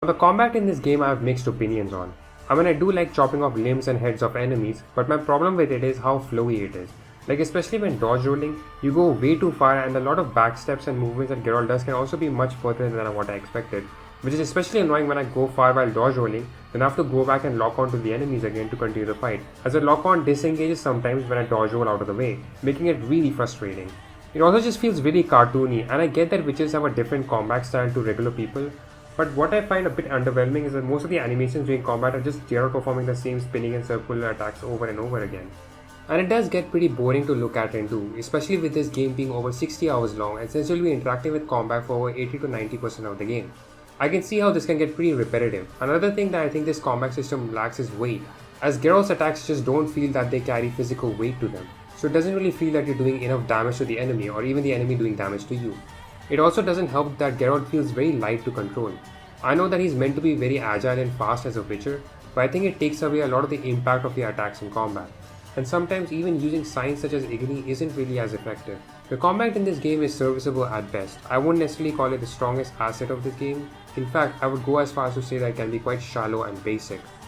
The combat in this game I have mixed opinions on. I mean, I do like chopping off limbs and heads of enemies, but my problem with it is how flowy it is. Like, especially when dodge rolling, you go way too far, and a lot of backsteps and movements that Geralt does can also be much further than what I expected, which is especially annoying when I go far while dodge rolling, then I have to go back and lock onto the enemies again to continue the fight, as the lock on disengages sometimes when I dodge roll out of the way, making it really frustrating. It also just feels really cartoony, and I get that witches have a different combat style to regular people, but what I find a bit underwhelming is that most of the animations during combat are just Geralt performing the same spinning and circular attacks over and over again. And it does get pretty boring to look at and do, especially with this game being over 60 hours long and since you'll be interacting with combat for over 80 to 90% of the game. I can see how this can get pretty repetitive. Another thing that I think this combat system lacks is weight, as Geralt's attacks just don't feel that they carry physical weight to them, so it doesn't really feel that you're doing enough damage to the enemy or even the enemy doing damage to you. It also doesn't help that Geralt feels very light to control. I know that he's meant to be very agile and fast as a Witcher, but I think it takes away a lot of the impact of the attacks in combat. And sometimes even using signs such as Igni isn't really as effective. The combat in this game is serviceable at best. I wouldn't necessarily call it the strongest asset of this game. In fact, I would go as far as to say that it can be quite shallow and basic.